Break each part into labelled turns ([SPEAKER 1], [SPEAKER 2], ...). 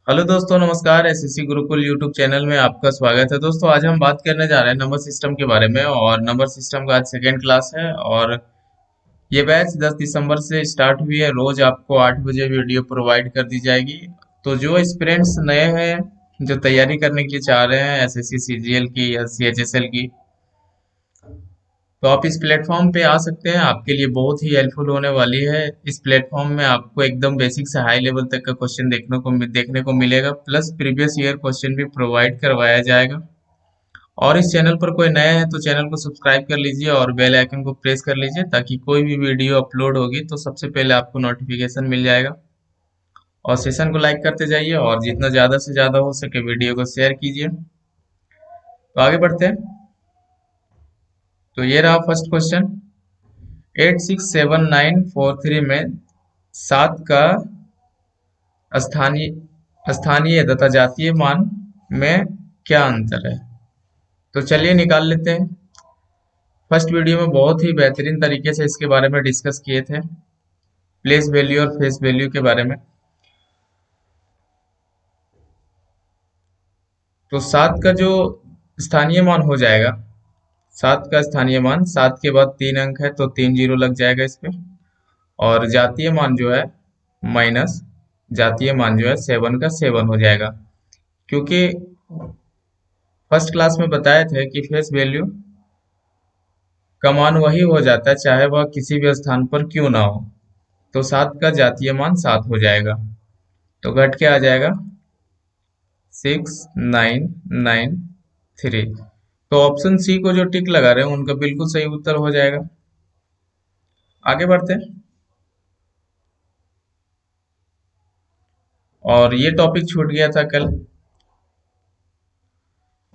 [SPEAKER 1] Hello दोस्तों, नमस्कार। SSC Gurukul YouTube channel में आपका स्वागत है। दोस्तों, आज हम बात करने जा रहे हैं नंबर सिस्टम के बारे में। और नंबर सिस्टम का आज सेकेंड क्लास है और ये बैच 10 दिसंबर से स्टार्ट हुई है। रोज आपको 8 बजे वीडियो प्रोवाइड कर दी जाएगी। तो जो एस्पिरेंट्स नए हैं, जो तैयारी करने के लिए चाह रहे हैं एसएससी सीजीएल की या सीएचएसएल की, तो आप इस प्लेटफॉर्म पे आ सकते हैं। आपके लिए बहुत ही हेल्पफुल होने वाली है। इस प्लेटफॉर्म में आपको एकदम बेसिक से हाई लेवल तक का क्वेश्चन देखने को मिलेगा, प्लस प्रीवियस ईयर क्वेश्चन भी प्रोवाइड करवाया जाएगा। और इस चैनल पर कोई नया है तो चैनल को सब्सक्राइब कर लीजिए और बेल आइकन को प्रेस कर लीजिए, ताकि कोई भी वीडियो अपलोड होगी तो सबसे पहले आपको नोटिफिकेशन मिल जाएगा। और सेशन को लाइक करते जाइए और जितना ज़्यादा से ज़्यादा हो सके वीडियो को शेयर कीजिए। तो आगे बढ़ते हैं। तो ये रहा फर्स्ट क्वेश्चन। 867943 में 7 का स्थानीय स्थानीय तथा जातीय मान में क्या अंतर है? तो चलिए निकाल लेते हैं। फर्स्ट वीडियो में बहुत ही बेहतरीन तरीके से इसके बारे में डिस्कस किए थे, प्लेस वैल्यू और फेस वैल्यू के बारे में। तो 7 का जो स्थानीय मान हो जाएगा, 7 का स्थानीय मान, 7 के बाद 3 अंक है तो 3 जीरो लग जाएगा इस पे। और जातीय मान जो है माइनस, जातीय मान जो है 7 का 7 हो जाएगा। क्योंकि फर्स्ट क्लास में बताए थे कि फेस वैल्यू का मान वही हो जाता है चाहे वह किसी भी स्थान पर क्यों ना हो। तो 7 का जातीय मान 7 हो जाएगा। तो घट के आ जाएगा 6993। तो ऑप्शन सी को जो टिक लगा रहे हैं उनका बिल्कुल सही उत्तर हो जाएगा। आगे बढ़ते हैं। और ये टॉपिक छूट गया था कल,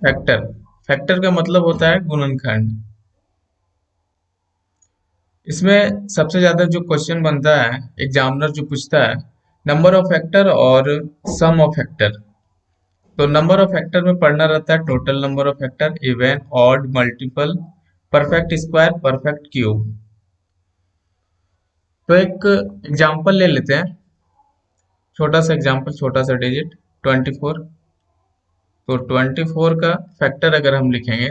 [SPEAKER 1] फैक्टर। फैक्टर का मतलब होता है गुणनखंड। इसमें सबसे ज्यादा जो क्वेश्चन बनता है, एग्जामिनर जो पूछता है, नंबर ऑफ फैक्टर और सम ऑफ फैक्टर। तो नंबर ऑफ फैक्टर में पढ़ना रहता है total number of factor, even, odd, multiple, perfect square, perfect cube. तो एक एग्जांपल ले लेते हैं, छोटा सा एग्जांपल, छोटा सा डिजिट 24। तो 24 का फैक्टर अगर हम लिखेंगे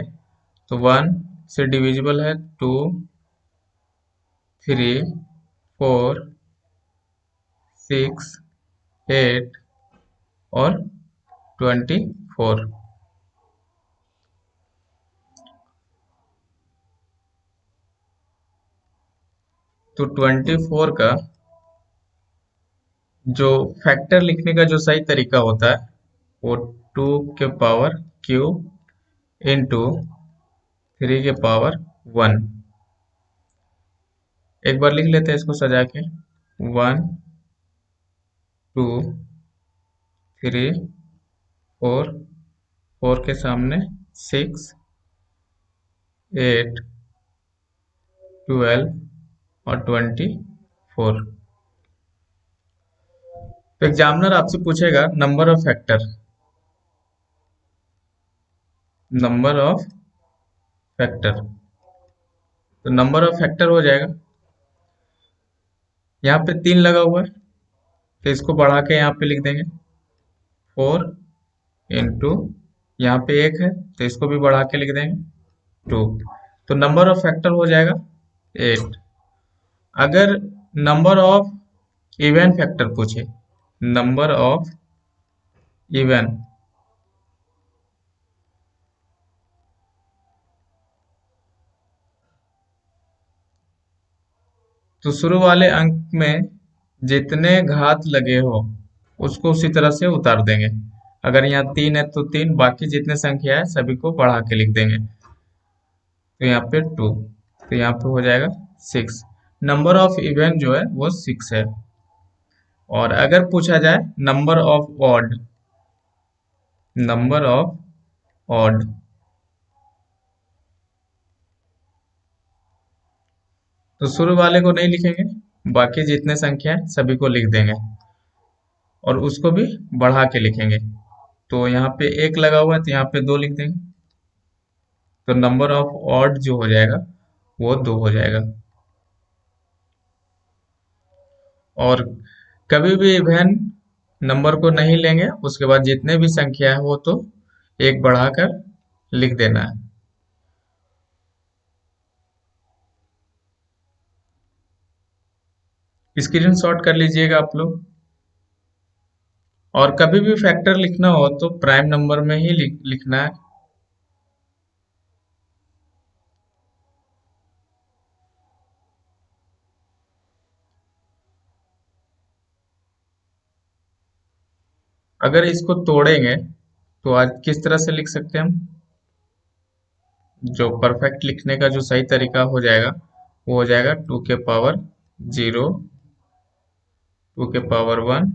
[SPEAKER 1] तो 1 से डिविजिबल है 2, 3, 4, 6, 8 और 24। तो 24 का जो फैक्टर लिखने का जो सही तरीका होता है वो 2 के पावर क्यूब इंटू 3 के पावर 1। एक बार लिख लेते हैं इसको सजा के, 1, 2, 3, 4, 4 के सामने 6, 8, 12 और 24। तो एग्जामिनर आपसे पूछेगा number of factor, number of factor. तो नंबर ऑफ फैक्टर हो जाएगा, यहाँ पे 3 लगा हुआ है तो इसको बढ़ा के यहाँ पे लिख देंगे 4 इंटू, यहाँ पे 1 है तो इसको भी बढ़ा के लिख देंगे 2। तो नंबर ऑफ फैक्टर हो जाएगा 8। अगर नंबर ऑफ इवन फैक्टर पूछे, नंबर ऑफ इवन, तो शुरू वाले अंक में जितने घात लगे हो उसको उसी तरह से उतार देंगे। अगर यहाँ 3 है तो 3, बाकी जितने संख्या है सभी को बढ़ा के लिख देंगे। तो यहाँ पे 2, तो यहाँ पे हो जाएगा 6। नंबर ऑफ इवन जो है वो 6 है। और अगर पूछा जाए number of odd, number of odd, तो शुरू वाले को नहीं लिखेंगे, बाकी जितने संख्या है सभी को लिख देंगे और उसको भी बढ़ा के लिखेंगे। तो यहाँ पे 1 लगा हुआ है तो यहाँ पे 2 लिख देंगे। तो नंबर ऑफ ऑड जो हो जाएगा वो 2 हो जाएगा। और कभी भी इवन नंबर को नहीं लेंगे, उसके बाद जितने भी संख्या है वो तो एक बढ़ाकर लिख देना है। स्क्रीनशॉट कर लीजिएगा आप लोग। और कभी भी फैक्टर लिखना हो तो प्राइम नंबर में ही लिखना है। अगर इसको तोड़ेंगे तो आज किस तरह से लिख सकते हैं हम? जो परफेक्ट लिखने का जो सही तरीका हो जाएगा वो हो जाएगा 2 के पावर 0, 2 के पावर 1,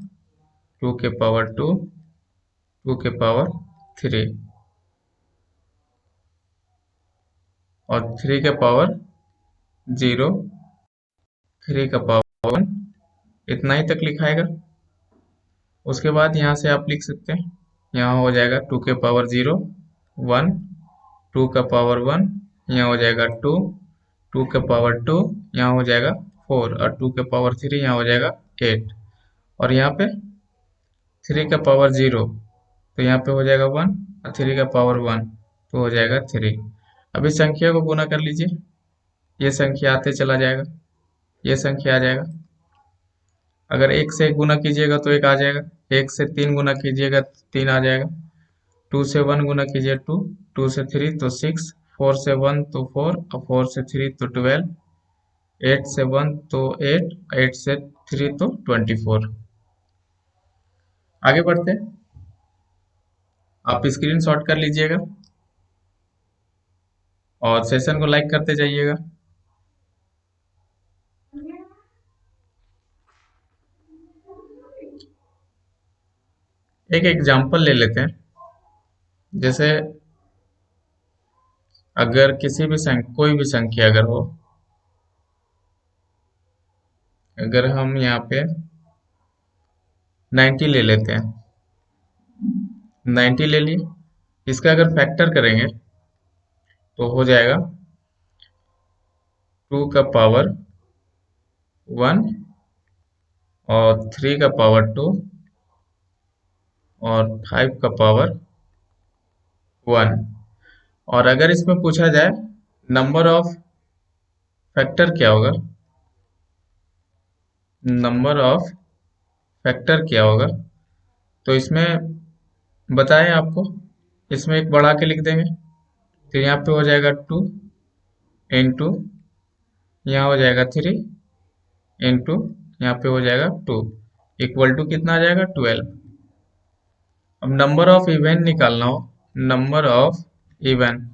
[SPEAKER 1] 2 के पावर 2, 2 के पावर 3 और 3 के पावर 0, 3 का पावर 1, इतना ही तक लिखाएगा। उसके बाद यहाँ से आप लिख सकते हैं, यहाँ हो जाएगा 2 के पावर 0 1, 2 का पावर 1, यहाँ हो जाएगा 2, 2 के पावर 2, यहाँ हो जाएगा 4 और 2 के पावर 3 यहाँ हो जाएगा 8। और यहाँ पे 3 का पावर 0 तो यहाँ पे हो जाएगा 1 और 3 का पावर 1 तो हो जाएगा 3। अभी संख्या को गुना कर लीजिए, ये संख्या आते चला जाएगा, ये संख्या आ जाएगा। अगर एक से गुना कीजिएगा तो एक आ जाएगा, एक से 3 गुना कीजिएगा 3 आ जाएगा, 2 से 1 गुना कीजिए 2, 2 से 3 तो 6, 4 से 1 तो 4 और 4 से 3 तो 12, 8 से 1 तो 8, 8 से 3 तो 24। आगे बढ़ते हैं, आप स्क्रीन शॉट कर लीजिएगा और सेशन को लाइक करते जाइएगा। एक एग्जांपल ले लेते हैं। जैसे अगर किसी भी कोई भी संख्या अगर हो, अगर हम यहाँ पे 90 ले लेते हैं, 90 ले लिए, इसका अगर फैक्टर करेंगे तो हो जाएगा 2 का पावर 1 और 3 का पावर 2 और 5 का पावर 1। और अगर इसमें पूछा जाए नंबर ऑफ फैक्टर क्या होगा, नंबर ऑफ फैक्टर क्या होगा, तो इसमें बताएं आपको, इसमें एक बढ़ा के लिख देंगे तो यहाँ पे हो जाएगा 2 इंटू, यहाँ हो जाएगा 3 इंटू, यहाँ पे हो जाएगा 2 इक्वल टू कितना आ जाएगा 12। अब नंबर ऑफ इवेंट निकालना हो, number of event,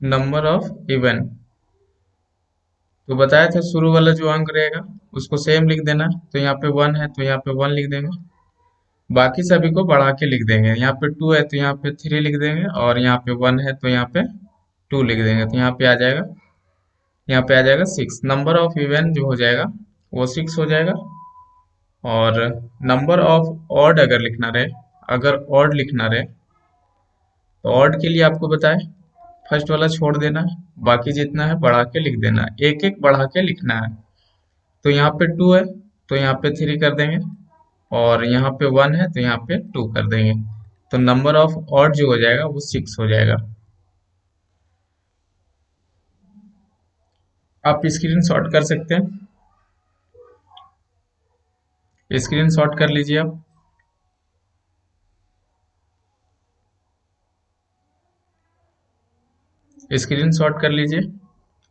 [SPEAKER 1] number of event तो बताया था शुरू वाला जो अंक रहेगा उसको सेम लिख देना। तो यहाँ पे 1 है तो यहाँ पे 1 लिख देंगे, बाकी सभी को बढ़ा के लिख देंगे। यहाँ पे 2 है तो यहाँ पे 3 लिख देंगे और यहाँ पे 1 है तो यहाँ पे 2 लिख देंगे। तो यहाँ पे आ जाएगा, यहाँ पे आ जाएगा 6। नंबर ऑफ इवेंट जो हो जाएगा वो 6 हो जाएगा। और नंबर ऑफ ऑड अगर लिखना रहे, अगर ऑड लिखना रहे तो ऑड के लिए आपको बताएं फर्स्ट वाला छोड़ देना है, बाकी जितना है बढ़ा के लिख देना है, एक एक बढ़ा के लिखना है। तो यहाँ पे 2 है तो यहाँ पे 3 कर देंगे और यहाँ पे 1 है तो यहाँ पे 2 कर देंगे। तो नंबर ऑफ ऑड जो हो जाएगा वो 6 हो जाएगा। आप स्क्रीन शॉट कर सकते हैं, स्क्रीन शॉट कर लीजिए आप। स्क्रीन शॉट कर लीजिए,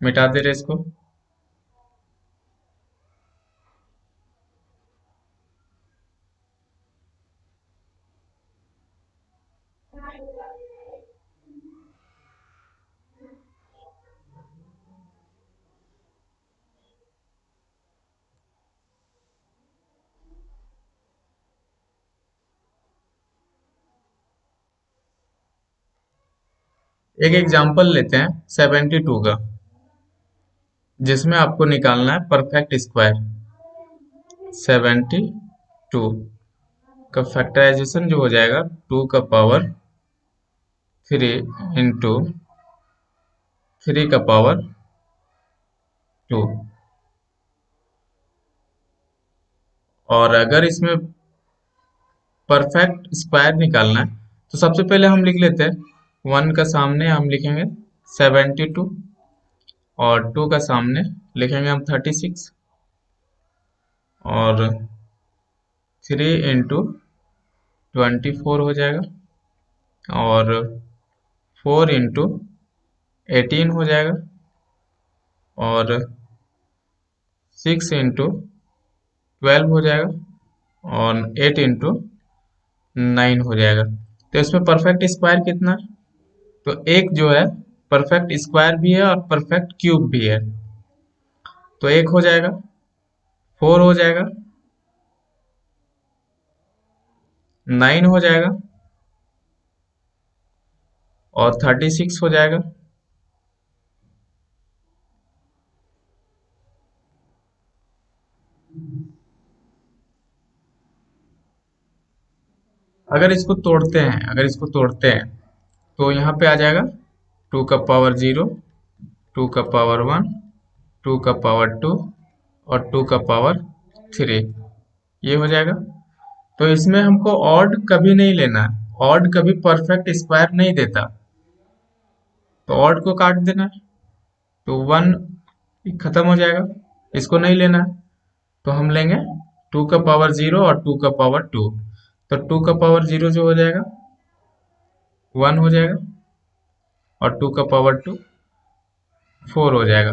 [SPEAKER 1] मिटा दे रहे इसको। एक एग्जांपल लेते हैं 72 का, जिसमें आपको निकालना है परफेक्ट स्क्वायर। 72 का फैक्टराइजेशन जो हो जाएगा 2 का पावर 3 इंटू 3 का पावर 2। और अगर इसमें परफेक्ट स्क्वायर निकालना है तो सबसे पहले हम लिख लेते हैं, 1 का सामने हम लिखेंगे 72 और 2 का सामने लिखेंगे हम 36 और 3 इंटू 24 हो जाएगा और 4 इंटू 18 हो जाएगा और 6 इंटू 12 हो जाएगा और 8 इंटू 9 हो जाएगा। तो इसमें परफेक्ट स्क्वायर कितना है? तो एक जो है परफेक्ट स्क्वायर भी है और परफेक्ट क्यूब भी है। तो एक हो जाएगा, 4 हो जाएगा, 9 हो जाएगा और 36 हो जाएगा। अगर इसको तोड़ते हैं तो यहाँ पे आ जाएगा 2 का पावर 0, 2 का पावर 1, 2 का पावर 2 और 2 का पावर 3, ये हो जाएगा। तो इसमें हमको ऑड कभी नहीं लेना है, ऑड कभी परफेक्ट स्क्वायर नहीं देता, तो ऑड को काट देना है तो 1 खत्म हो जाएगा, इसको नहीं लेना है। तो हम लेंगे 2 का पावर 0 और 2 का पावर 2। तो 2 का पावर 0 जो हो जाएगा 1 हो जाएगा और 2 का पावर 2 4 हो जाएगा।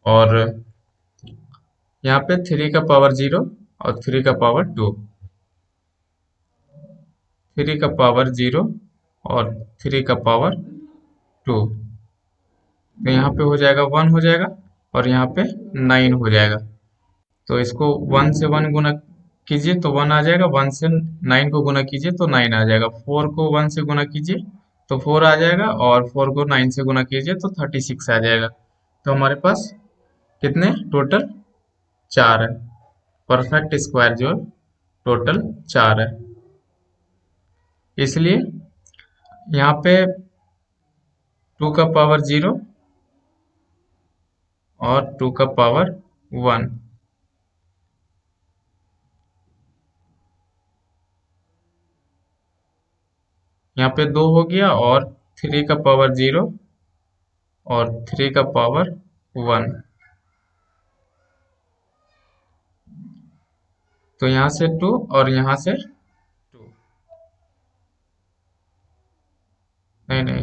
[SPEAKER 1] और यहाँ पे 3 का पावर 0 और 3 का पावर 2, 3 का पावर 0 और 3 का पावर 2, तो यहाँ पे हो जाएगा 1 हो जाएगा और यहाँ पे 9 हो जाएगा। तो इसको 1 से 1 गुना कीजिए तो 1 आ जाएगा, 1 से 9 को गुना कीजिए तो 9 आ जाएगा, 4 को 1 से गुना कीजिए तो 4 आ जाएगा और 4 को 9 से गुना कीजिए तो 36 आ जाएगा। तो हमारे पास कितने टोटल 4 है, परफेक्ट स्क्वायर जो टोटल 4 है। इसलिए यहाँ पे 2 का पावर 0 और 2 का पावर 1, यहाँ पे 2 हो गया और 3 का पावर 0 और 3 का पावर 1, तो यहाँ से 2 और यहाँ से 2, नहीं नहीं,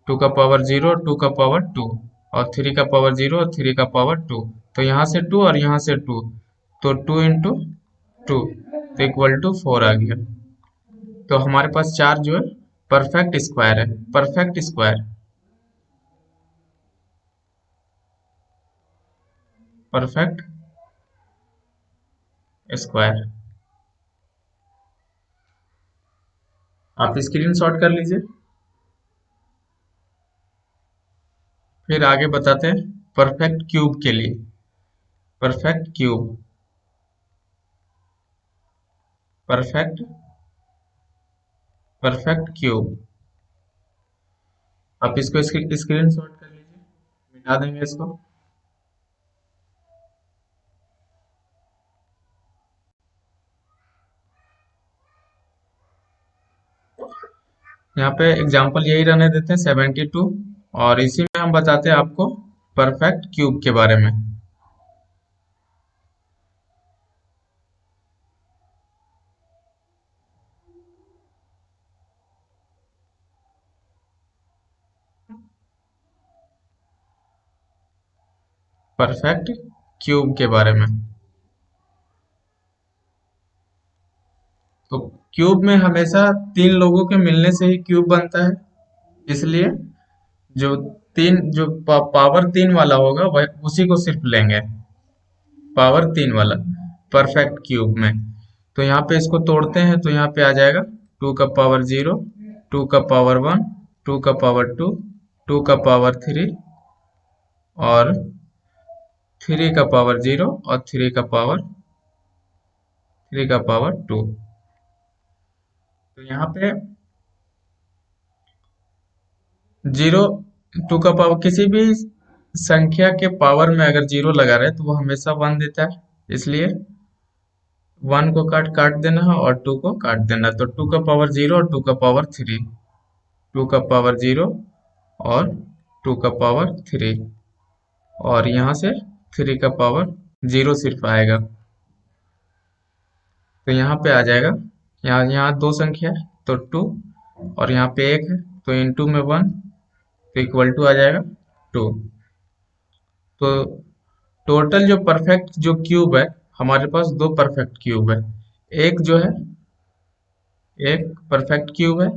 [SPEAKER 1] 2 का पावर 0 और 2 का पावर 2 और 3 का पावर 0 और 3 का पावर 2, तो यहाँ से 2 और यहाँ से 2, तो 2 इंटू 2 तो इक्वल टू 4 आ गया। तो हमारे पास 4 जो है परफेक्ट स्क्वायर है, परफेक्ट स्क्वायर, परफेक्ट स्क्वायर। आप स्क्रीनशॉट कर लीजिए। फिर आगे बताते हैं परफेक्ट क्यूब के लिए। Perfect cube, perfect perfect cube, आप इसको स्क्रीनशॉट कर लीजिए, मिटा देंगे इसको। यहाँ पे एग्जांपल यही रहने देते हैं 72 और इसी में हम बताते हैं आपको परफेक्ट क्यूब के बारे में। परफेक्ट क्यूब के बारे में, तो क्यूब में हमेशा 3 लोगों के मिलने से ही क्यूब बनता है, इसलिए जो पावर 3 वाला होगा वह उसी को सिर्फ लेंगे, पावर 3 वाला परफेक्ट क्यूब में। तो यहाँ पे इसको तोड़ते हैं तो यहाँ पे आ जाएगा 2 का पावर 0, 2 का पावर 1, 2 का पावर 2, 2 का पावर 3 और 3 का पावर 0 और 3 का पावर 2। तो यहाँ पे 0, 2 का पावर किसी भी संख्या के पावर में अगर जीरो लगा रहे तो वो हमेशा वन देता है, इसलिए वन को काट काट देना है और टू को काट देना है। तो टू का पावर जीरो और टू का पावर थ्री, टू का पावर जीरो और टू का पावर थ्री, और यहाँ से थ्री का पावर जीरो सिर्फ आएगा, तो यहाँ पे आ जाएगा। यहाँ यहाँ दो संख्या है तो टू, और यहाँ पे एक है तो इनटू में वन, तो इक्वल टू आ जाएगा टू। तो टोटल जो परफेक्ट जो क्यूब है, हमारे पास दो परफेक्ट क्यूब है, एक जो है एक परफेक्ट क्यूब है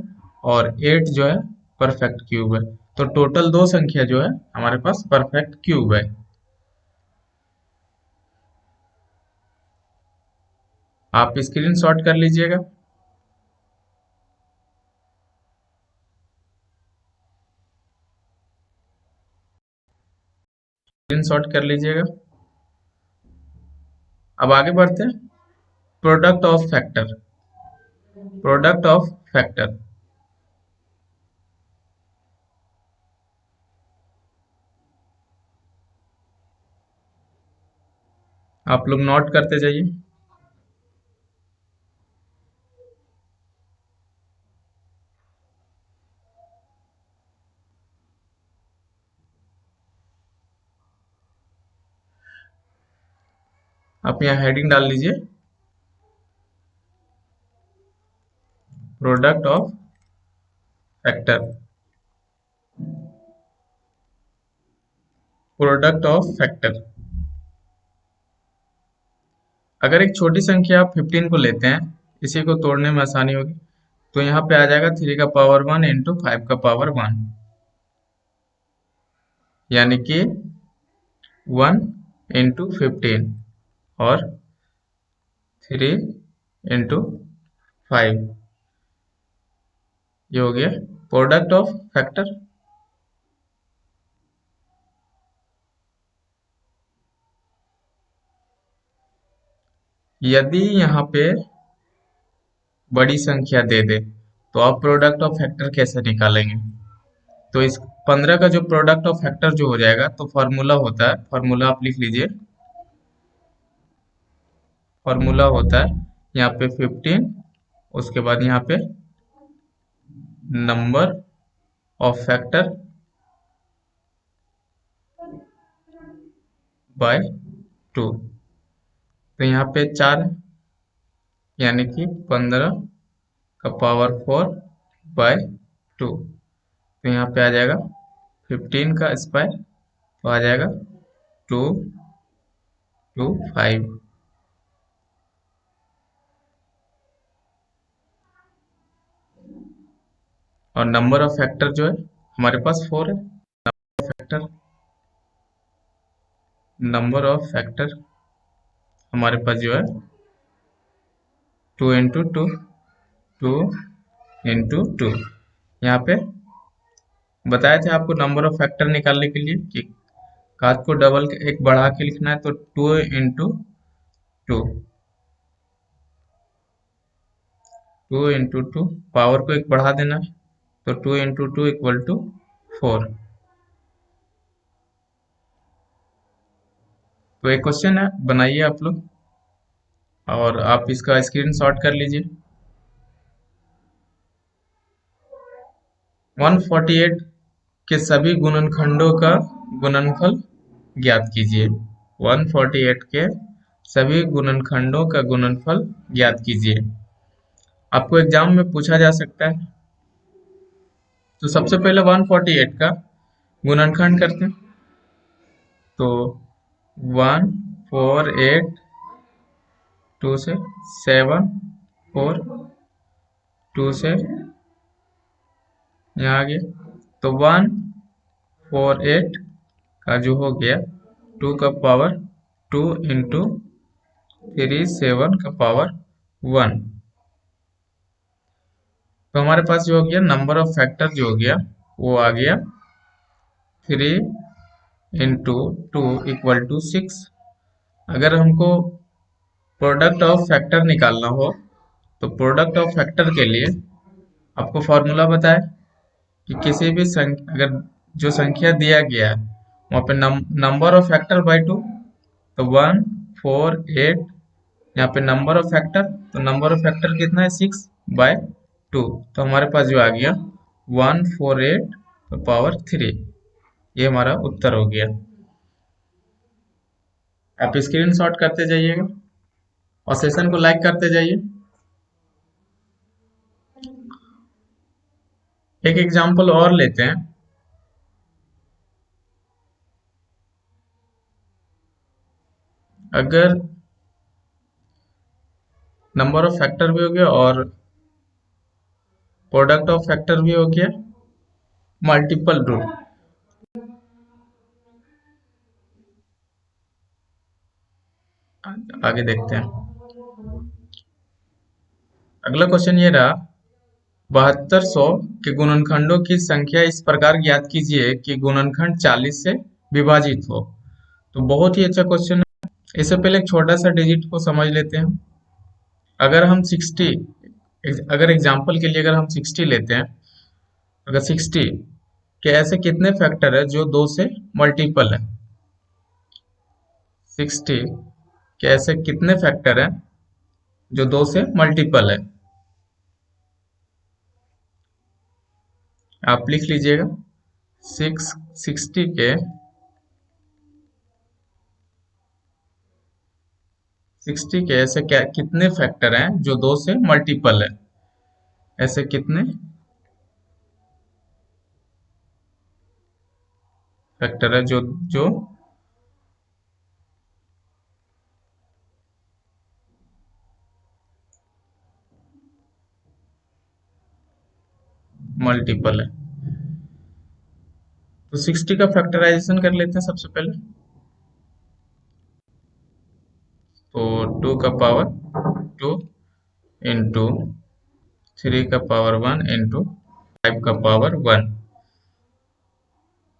[SPEAKER 1] और एट जो है परफेक्ट क्यूब है। तो टोटल दो संख्या जो है हमारे पास परफेक्ट क्यूब है। आप स्क्रीन शॉट कर लीजिएगा। स्क्रीन शॉट कर लीजिएगा। अब आगे बढ़ते हैं। Product of factor, product of factor. आप लोग नोट करते जाइए। आप यहाँ हेडिंग डाल लीजिए, product of factor, product of factor. अगर एक छोटी संख्या आप 15 को लेते हैं, इसी को तोड़ने में आसानी होगी, तो यहाँ पे आ जाएगा थ्री का पावर वन इंटू फाइव का पावर वन, यानी कि वन इंटू 15 और थ्री इंटू फाइव, ये हो गया प्रोडक्ट ऑफ फैक्टर। यदि यहाँ पे बड़ी संख्या दे दे तो आप प्रोडक्ट ऑफ फैक्टर कैसे निकालेंगे? तो इस 15 का जो प्रोडक्ट ऑफ फैक्टर जो हो जाएगा, तो फॉर्मूला होता है, फॉर्मूला आप लिख लीजिए, फॉर्मूला होता है यहाँ पे 15, उसके बाद यहाँ पे number of factor by two. तो यहाँ पे चार है, यानी कि 15 का पावर फोर बाय टू, तो यहाँ पे आ जाएगा 15 का स्क्वायर, तो आ जाएगा टू टू फाइव। और नंबर ऑफ फैक्टर जो है हमारे पास फोर है, फैक्टर नंबर ऑफ फैक्टर हमारे पास जो है to into two, two into to. यहाँ पे बताए थे आपको नंबर ऑफ फैक्टर निकालने के लिए कि काज को डबल एक बढ़ा के लिखना है, तो two into two, two into two, power को एक बढ़ा देना है, तो two into two equal to four. तो एक क्वेश्चन है, बनाइए आप लोग और आप इसका स्क्रीनशॉट कर लीजिए। 148 के सभी गुणनखंडों का गुणनफल ज्ञात कीजिए। 148 के सभी गुणनखंडों का गुणनफल ज्ञात कीजिए। आपको एग्जाम में पूछा जा सकता है। तो सबसे पहले 148 का गुणनखंड करते हैं। तो 148 टू से 7 4 टू से यहाँ आ गया, तो 148 का जो हो गया टू का पावर टू इंटू थ्री, 7 का पावर वन। तो हमारे पास जो हो गया नंबर ऑफ फैक्टर जो हो गया वो आ गया three into two equal to six. अगर हमको प्रोडक्ट ऑफ फैक्टर निकालना हो तो प्रोडक्ट ऑफ फैक्टर के लिए आपको फॉर्मूला बताए कि किसी भी संख्या, अगर जो संख्या दिया गया है वहाँ पे number of factor by two, तो 1 4 8। यहाँ पे नंबर ऑफ फैक्टर, तो नंबर ऑफ फैक्टर कितना है 6/2। तो हमारे पास जो आ गया 148 तो पावर 3, ये हमारा उत्तर हो गया। आप स्क्रीन शॉट करते जाइएगा और सेशन को लाइक करते जाइए। एक एग्जांपल और लेते हैं। अगर नंबर ऑफ फैक्टर भी हो गया और प्रोडक्ट ऑफ फैक्टर भी हो गया, मल्टीपल रूट। आगे देखते हैं। अगला क्वेश्चन ये रहा, 7200 के गुणनखंडों की संख्या इस प्रकार ज्ञात कीजिए कि गुणनखंड 40 से विभाजित हो। तो बहुत ही अच्छा क्वेश्चन है। इससे पहले एक छोटा सा डिजिट को समझ लेते हैं। अगर हम 60, अगर एग्जांपल के लिए अगर हम 60 लेते हैं, अगर 60 के ऐसे कितने फैक्टर है जो 2 से मल्टीपल है? 60 के ऐसे कितने फैक्टर हैं जो 2 से मल्टीपल है? आप लिख लीजिएगा। 60 के 60 के ऐसे क्या कितने फैक्टर हैं जो 2 से मल्टीपल है? ऐसे कितने फैक्टर है जो जो मल्टीपल है? तो 60 का फैक्टराइजेशन कर लेते हैं सबसे पहले। तो 2 का पावर 2 इंटू 3 का पावर 1 इंटू 5 का पावर 1।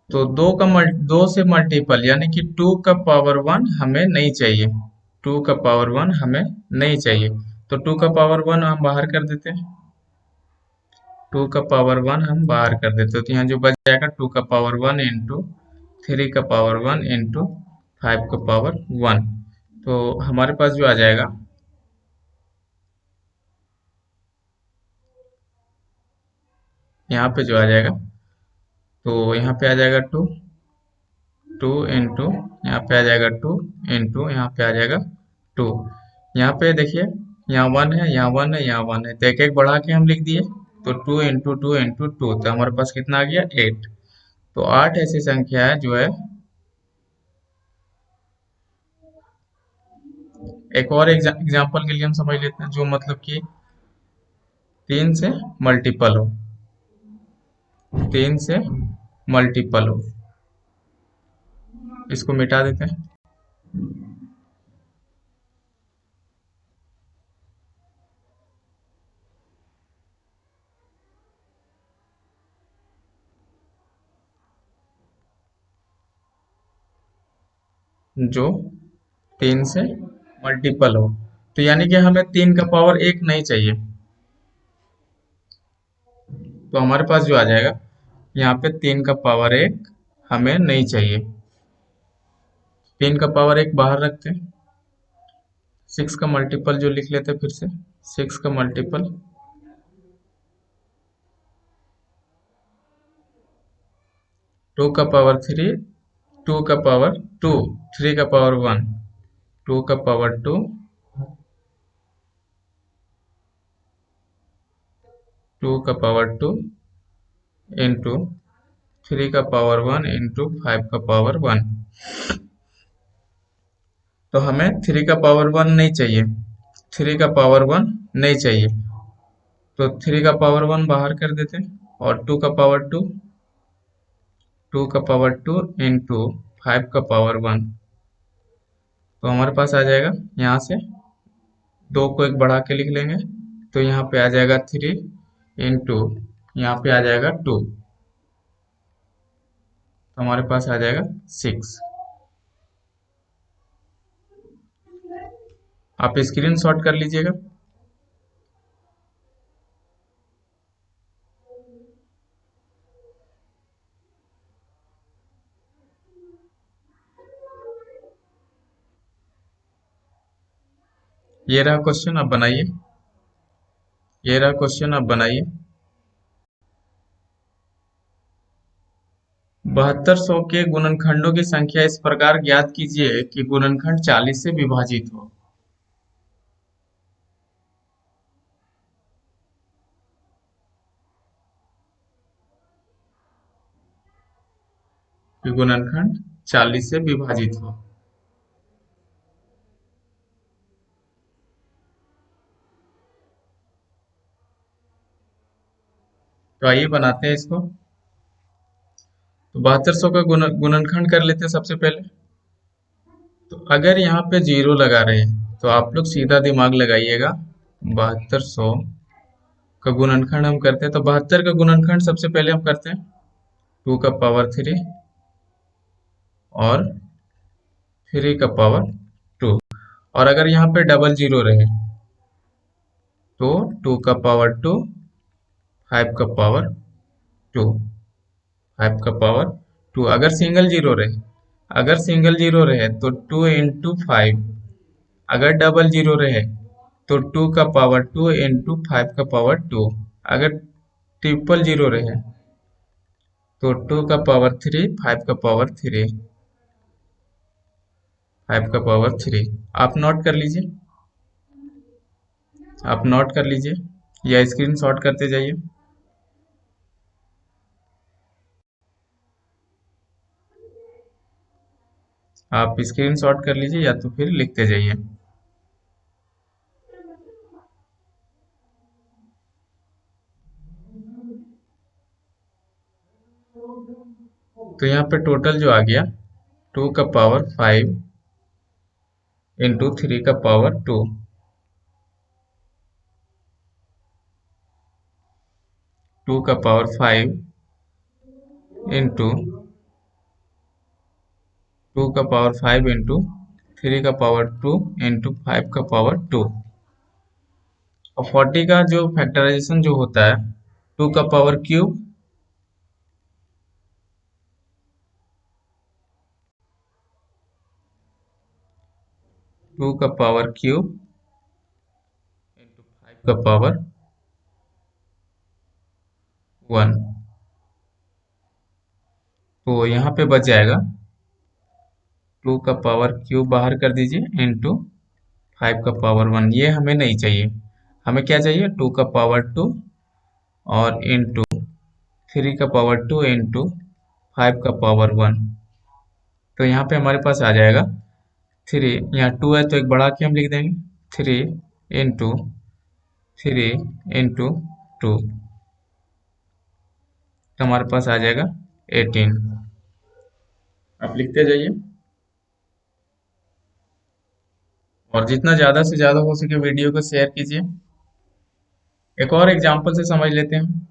[SPEAKER 1] तो दो से मल्टीपल यानी कि 2 का पावर 1 हमें नहीं चाहिए। 2 का पावर 1 हमें नहीं चाहिए, तो 2 का पावर 1 हम बाहर कर देते हैं। 2 का पावर 1 हम बाहर कर देते हैं, तो यहाँ जो बच जाएगा 2 का पावर 1 इंटू 3 का पावर 1 इंटू 5 का पावर 1। तो हमारे पास जो आ जाएगा, यहाँ पे जो आ जाएगा, तो यहाँ पे आ जाएगा 2 2 इंटू, यहाँ पे आ जाएगा 2 इंटू, यहाँ पे आ जाएगा 2। यहाँ पे देखिए, यहाँ 1 है, यहाँ 1 है, यहाँ 1 है, तो एक एक बढ़ा के हम लिख दिए। तो 2 इंटू 2 इंटू 2, तो हमारे पास कितना आ गया 8। तो 8 ऐसी संख्या है जो है। एक और एग्जाम्पल के लिए हम समझ लेते हैं, जो मतलब कि 3 से मल्टीपल हो, 3 से मल्टीपल हो। इसको मिटा देते हैं। जो 3 से मल्टीपल हो, तो यानी कि हमें 3 का पावर 1 नहीं चाहिए। तो हमारे पास जो आ जाएगा, यहाँ पे 3 का पावर 1 हमें नहीं चाहिए। 3 का पावर 1 बाहर रखते हैं। 6 का मल्टीपल जो लिख लेते हैं फिर से, 6 का मल्टीपल 2 का पावर 3, 2 का पावर 2, 3 का पावर 1, 2 का पावर 2, 2 का पावर 2 इंटू 3 का पावर 1 इंटू 5 का पावर 1। तो हमें 3 का पावर 1 नहीं चाहिए, 3 का पावर 1 नहीं चाहिए, तो 3 का पावर 1 बाहर कर देते हैं। और 2 का पावर 2, 2 का पावर 2 इंटू 5 का पावर 1, तो हमारे पास आ जाएगा, यहाँ से 2 को एक बढ़ा के लिख लेंगे, तो यहाँ पे आ जाएगा 3 इंटू, यहाँ पे आ जाएगा 2, तो हमारे पास आ जाएगा 6। आप स्क्रीन शॉट कर लीजिएगा। ये रहा क्वेश्चन, अब बनाइए। ये रहा क्वेश्चन, अब बनाइए। 7200 के गुणनखंडों की संख्या इस प्रकार ज्ञात कीजिए कि गुणनखंड 40 से विभाजित हो। कि गुणनखंड 40 से विभाजित हो। तो आइए बनाते हैं इसको। तो 7200 का गुणनखंड कर लेते हैं सबसे पहले। तो अगर यहाँ पे जीरो लगा रहे हैं तो आप लोग सीधा दिमाग लगाइएगा। 7200 का गुणनखंड हम करते हैं, तो 72 का गुणनखंड सबसे पहले हम करते हैं 2 का पावर 3 और 3 का पावर 2। और अगर यहाँ पे डबल जीरो रहे तो 2 का पावर 2, 5 का पावर 2, 5 का पावर 2। अगर सिंगल जीरो रहे तो 2 into 5। अगर डबल जीरो रहे तो 2 का पावर 2 into 5 का पावर 2। अगर ट्रिपल जीरो रहे तो 2 का पावर 3, 5 का पावर 3, 5 का पावर 3। आप नोट कर लीजिए, आप नोट कर लीजिए या स्क्रीन शॉट करते जाइए। आप स्क्रीन शॉट कर लीजिए या तो फिर लिखते जाइए। तो यहाँ पे टोटल जो आ गया 2 का पावर 5 इंटू 3 का पावर 2। 2 का पावर 5 इंटू 2 का पावर 5 इंटू 3 का पावर 2 इंटू 5 का पावर 2। और 40 का जो फैक्टराइजेशन जो होता है 2 का पावर 3, 2 का पावर 3 इंटू 5 का पावर 1। तो यहाँ पे बच जाएगा 2 का पावर 3 बाहर कर दीजिए इंटू 5 का पावर 1। ये हमें नहीं चाहिए, हमें क्या चाहिए 2 का पावर 2 और इंटू 3 का पावर 2 इंटू 5 का पावर 1। तो यहाँ पे हमारे पास आ जाएगा 3, यहाँ 2 है तो एक बढ़ा के हम लिख देंगे 3 इंटू 3 इंटू 2। तो हमारे पास आ जाएगा 18। आप लिखते जाइए और जितना ज़्यादा से ज़्यादा हो सके वीडियो को शेयर कीजिए। एक और एग्जांपल से समझ लेते हैं।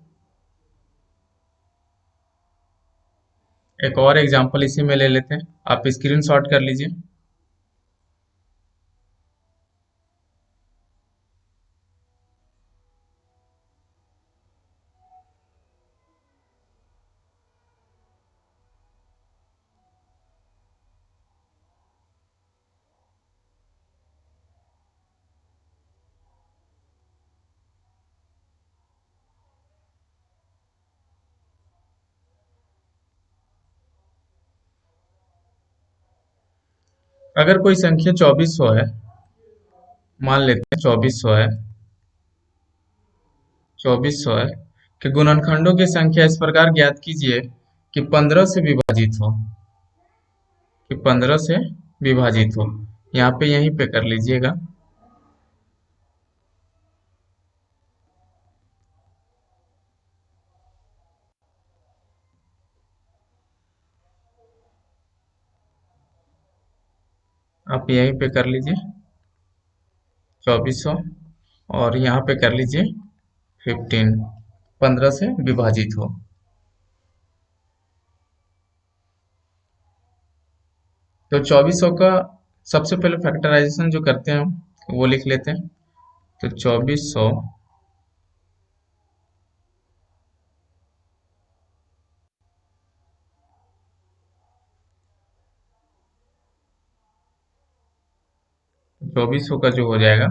[SPEAKER 1] एक और एग्जांपल इसी में ले लेते हैं, आप स्क्रीन शॉट कर लीजिए। अगर कोई संख्या 2400 है, मान लेते हैं 2400 है कि गुणनखंडों की संख्या इस प्रकार ज्ञात कीजिए कि 15 से विभाजित हो। कि 15 से विभाजित हो। यहाँ पे यहीं पे कर लीजिएगा। आप यहीं पे कर लीजिए 2400 और यहाँ पे कर लीजिए 15। 15 से विभाजित हो। तो 2400 का सबसे पहले फैक्टराइजेशन जो करते हैं हम वो लिख लेते हैं। तो 2400 2400 का जो हो जाएगा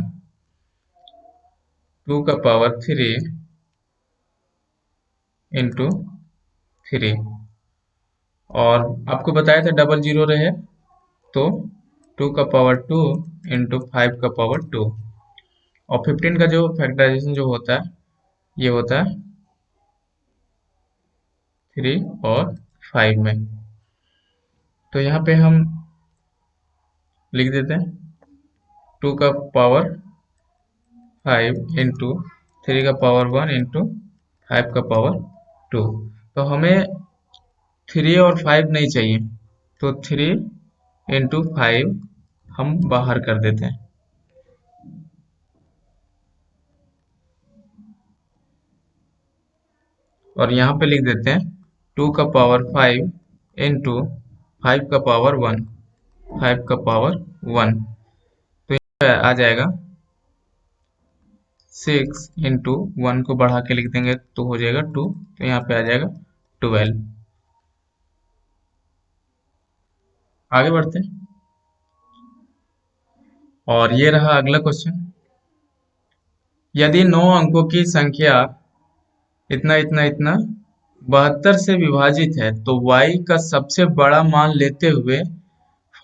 [SPEAKER 1] 2 का पावर 3 इंटू 3, और आपको बताया था डबल जीरो रहे तो 2 का पावर 2 इंटू 5 का पावर 2, और 15 का जो फैक्टराइजेशन जो होता है ये होता है 3 और 5 में। तो यहाँ पे हम लिख देते हैं 2 का पावर 5 इंटू 3 का पावर 1 इंटू 5 का पावर 2। तो हमें 3 और 5 नहीं चाहिए, तो 3 इंटू 5 हम बाहर कर देते हैं, और यहाँ पे लिख देते हैं 2 का पावर 5 इंटू 5 का पावर 1, 5 का पावर 1। तो यहाँ पे आ जाएगा 6 इंटू 1 को बढ़ा के लिख देंगे तो हो जाएगा 2, तो यहाँ पे आ जाएगा 12। आगे बढ़ते हैं, और ये रहा अगला क्वेश्चन। यदि 9 अंकों की संख्या इतना इतना इतना 72 से विभाजित है तो y का सबसे बड़ा मान लेते हुए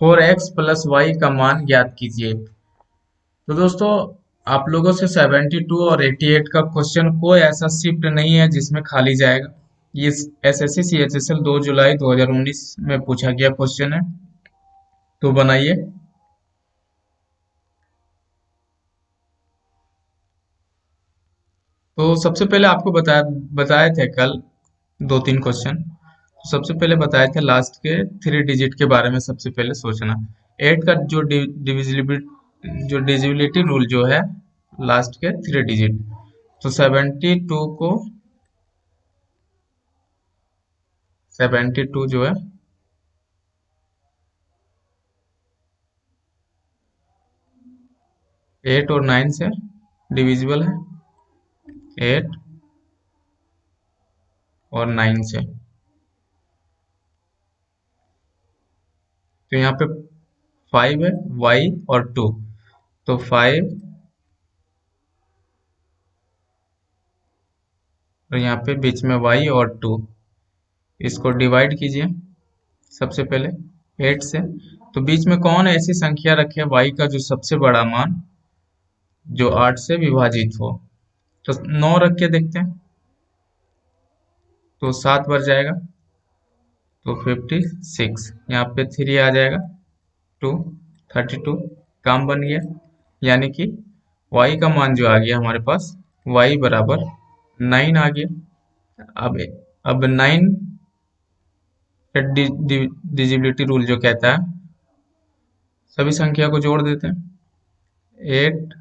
[SPEAKER 1] 4x प्लस वाई का मान ज्ञात कीजिए। तो दोस्तों, आप लोगों से 72 और 88 का क्वेश्चन कोई ऐसा शिफ्ट नहीं है जिसमें खाली जाएगा। ये एसएससी सीएचएसएल 2 जुलाई 2019 में पूछा गया क्वेश्चन है, तो बनाइए। तो सबसे पहले आपको बताए थे कल 2-3 क्वेश्चन। तो सबसे पहले बताए थे लास्ट के 3 डिजिट के बारे में सबसे पहले सोचना। 8 का जो डिविजिबिलिटी रूल जो है लास्ट के 3 डिजिट, तो 72 जो है 8 और 9 से डिविजिबल है, 8 और 9 से। तो यहाँ पे 5 है, y और 2, तो 5 और यहाँ पे बीच में y और 2, इसको डिवाइड कीजिए सबसे पहले 8 से। तो बीच में कौन ऐसी संख्या रखे y का जो सबसे बड़ा मान जो 8 से विभाजित हो, तो 9 रख के देखते हैं, तो 7 बच जाएगा, तो 56। यहाँ पे 3 आ जाएगा, 2 32, काम बन गया। यानी कि y का मान जो आ गया हमारे पास, y बराबर 9 आ गया। अब 9 डिजिबिलिटी रूल जो कहता है सभी संख्या को जोड़ देते हैं। 8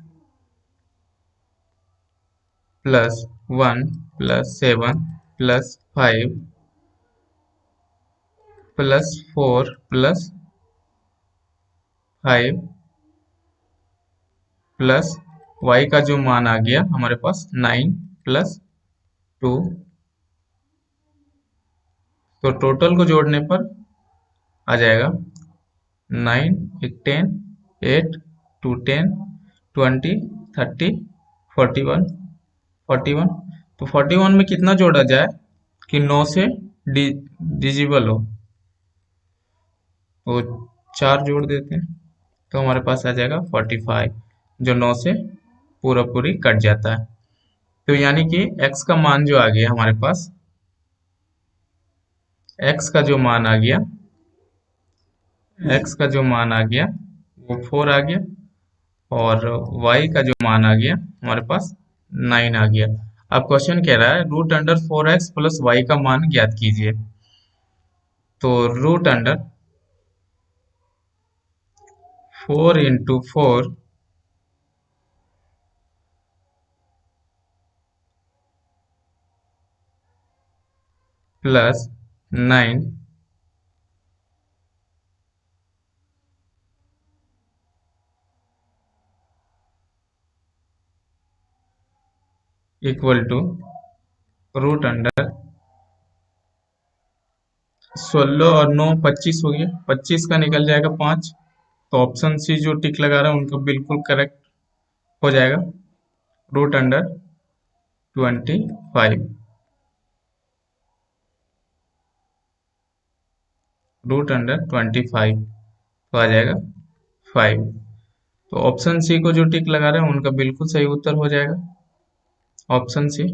[SPEAKER 1] plus 1 plus 7 plus 5 plus 4 plus 5 plus y का जो मान आ गया हमारे पास 9 प्लस 2, तो टोटल को जोड़ने पर आ जाएगा 9 एक 10, 8 2 10 20 30 41 41। तो 41 में कितना जोड़ा जाए कि 9 से डिजिबल हो, तो 4 जोड़ देते हैं, तो हमारे पास आ जाएगा 45, जो 9 से पूरा पूरी कट जाता है। तो यानी कि x का मान जो आ गया हमारे पास, x का जो मान आ गया, x का जो मान आ गया वो 4 आ गया, और y का जो मान आ गया हमारे पास 9 आ गया। अब क्वेश्चन कह रहा है root under 4x plus Y का मान ज्ञात कीजिए। तो root under 4 into 4 plus 9 equal to root under 16 और 9 25 हो गया, 25 का निकल जाएगा 5, तो ऑप्शन सी जो टिक लगा रहा है उनका बिल्कुल करेक्ट हो जाएगा। रूट अंडर 25, रूट अंडर 25 तो आ जाएगा 5। तो ऑप्शन सी को जो टिक लगा रहे हैं उनका बिल्कुल सही उत्तर हो जाएगा, ऑप्शन सी।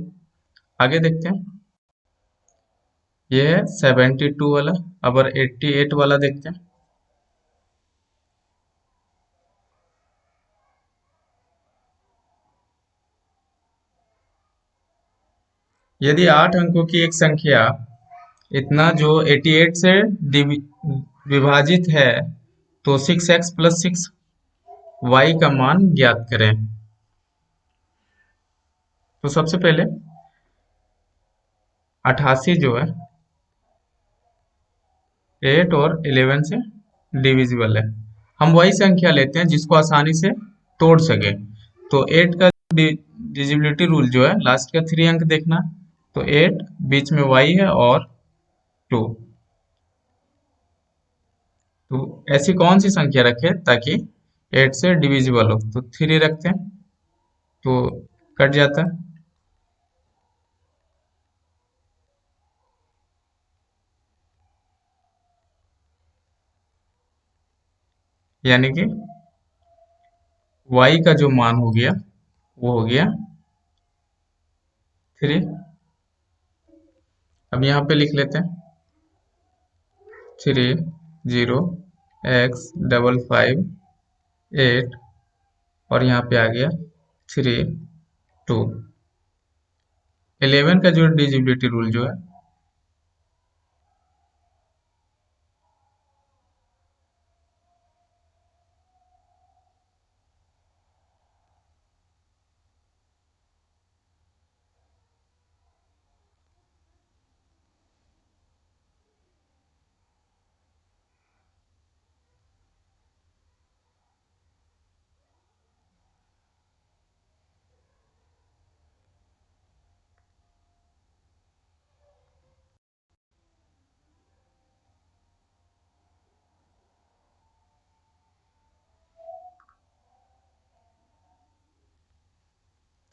[SPEAKER 1] आगे देखते हैं, ये है 72 वाला। अब 88 वाला देखते हैं। यदि 8 अंकों की एक संख्या इतना जो 88 से विभाजित है तो 6x प्लस 6y का मान ज्ञात करें। तो सबसे पहले 88 जो है 8 और 11 से डिविजिबल है। हम वही संख्या लेते हैं जिसको आसानी से तोड़ सके। तो 8 का डिविजिबिलिटी रूल जो है, लास्ट का 3 अंक देखना। तो 8 बीच में y है और 2। तो ऐसी कौन सी संख्या रखें ताकि 8 से डिविजिबल हो? तो 3 रखते हैं तो कट जाता है, यानी कि y का जो मान हो गया वो हो गया 3। अब यहाँ पे लिख लेते हैं 3 0 x 558 और यहाँ पे आ गया 3 2। 11 का जो डिजिबिलिटी रूल जो है,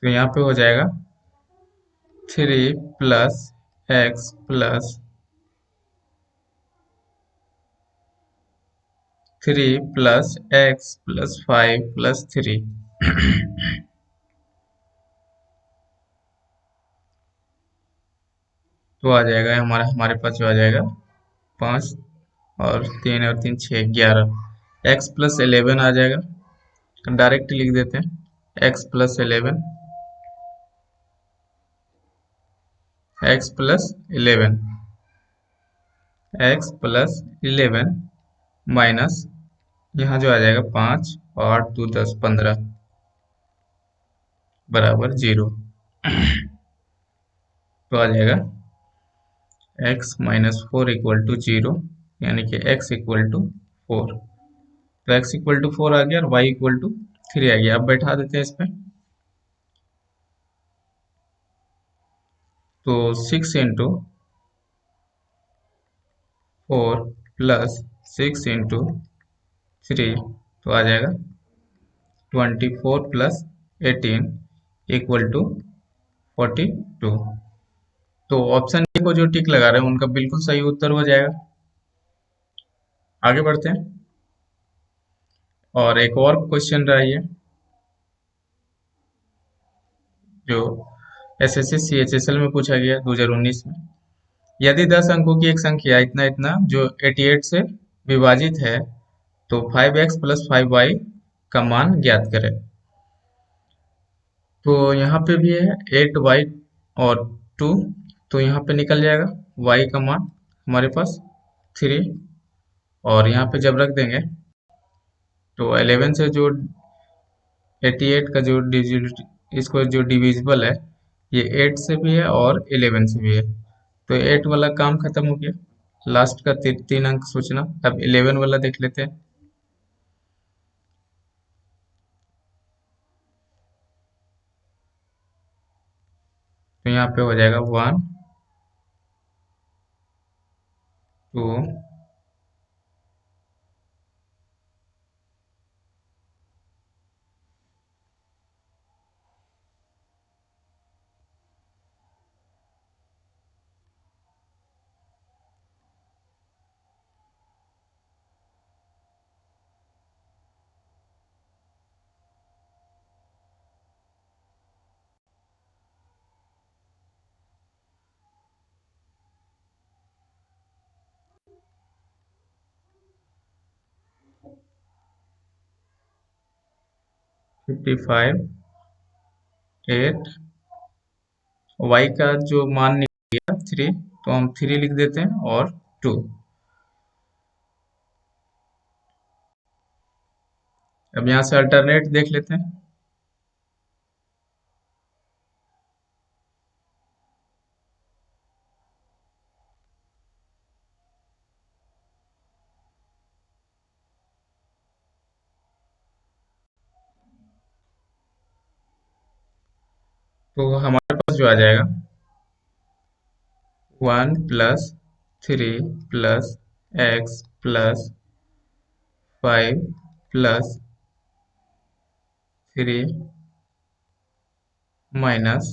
[SPEAKER 1] तो यहाँ पे हो जाएगा 3 plus x plus 3 plus x plus 5 plus 3। तो आ जाएगा हमारे पास जो आ जाएगा 5 और 3 और 3 6 11। एक्स प्लस 11 आ जाएगा, डायरेक्ट लिख देते हैं x plus 11, x plus 11, x plus 11 minus यहाँ जो आ जाएगा 5 और 8 2 10 15 बराबर 0। तो आ जाएगा x माइनस 4 इक्वल टू 0, यानी कि x इक्वल टू 4। तो x इक्वल टू 4 आ गया और y इक्वल टू 3 आ गया। अब बैठा देते हैं इस पे। तो 6 इंटू 4 प्लस 6 इंटू 3 तो आ जाएगा 24 प्लस 18 इक्वल टू 42। तो ऑप्शन ए को जो टिक लगा रहे हैं उनका बिल्कुल सही उत्तर हो जाएगा। आगे बढ़ते हैं और एक और क्वेश्चन रहा ये, जो एसएससी सीएचएसएल में पूछा गया 2019 में। यदि 10 अंकों की एक संख्या इतना इतना जो 88 से विभाजित है तो 5x प्लस 5y का मान ज्ञात करें। तो यहाँ पे भी है 8y और 2, तो यहाँ पे निकल जाएगा y का मान हमारे पास 3, और यहाँ पे जब रख देंगे तो 11 से जो 88 का जो डिजिट इसको जो डिविजिबल है, ये 8 से भी है और 11 से भी है। तो 8 वाला काम खत्म हो गया, लास्ट का 3 अंक सोचना। अब 11 वाला देख लेते हैं। तो यहाँ पे हो जाएगा 1 2 55 8, वाई का जो मान निकल गया 3, तो हम 3 लिख देते हैं और 2। अब यहाँ से अल्टरनेट देख लेते हैं। तो हमारे पास जो आ जाएगा 1 plus 3 plus x plus 5 plus 3 minus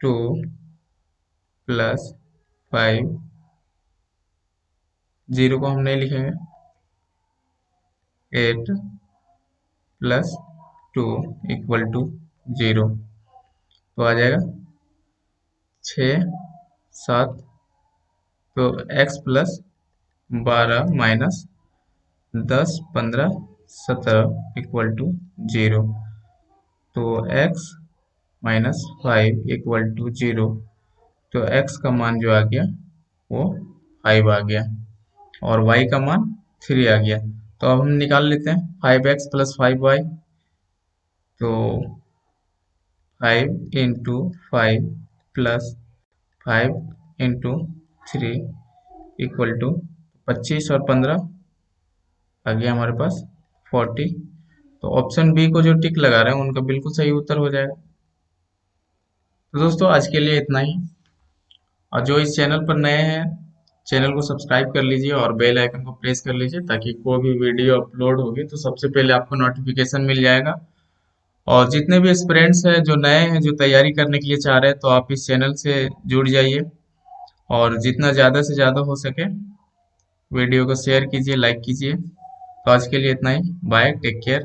[SPEAKER 1] 2 plus 5, zero को हम नहीं लिखेंगे, 8 प्लस 2 इक्वल टू 0। तो आ जाएगा 6 7, तो x plus 12 minus 10 15 17 equal to 0। तो x माइनस 5 इक्वल टू 0। तो x का मान जो आ गया वो 5 आ गया और y का मान 3 आ गया। तो अब हम निकाल लेते हैं 5x प्लस 5y। तो 5 into 5 plus 5 into 3 equal to 25 और 15 आ गया हमारे पास 40। तो ऑप्शन बी को जो टिक लगा रहे हैं उनका बिल्कुल सही उत्तर हो जाएगा। तो दोस्तों आज के लिए इतना ही, और जो इस चैनल पर नए हैं चैनल को सब्सक्राइब कर लीजिए और बेल आइकन को प्रेस कर लीजिए ताकि कोई भी वीडियो अपलोड होगी तो सबसे पहले आपको नोटिफिकेशन मिल जाएगा। और जितने भी एस्पिरेंट्स हैं जो नए हैं जो तैयारी करने के लिए चाह रहे हैं तो आप इस चैनल से जुड़ जाइए और जितना ज़्यादा से ज़्यादा हो सके वीडियो को शेयर कीजिए, लाइक कीजिए। तो आज के लिए इतना ही, बाय, टेक केयर।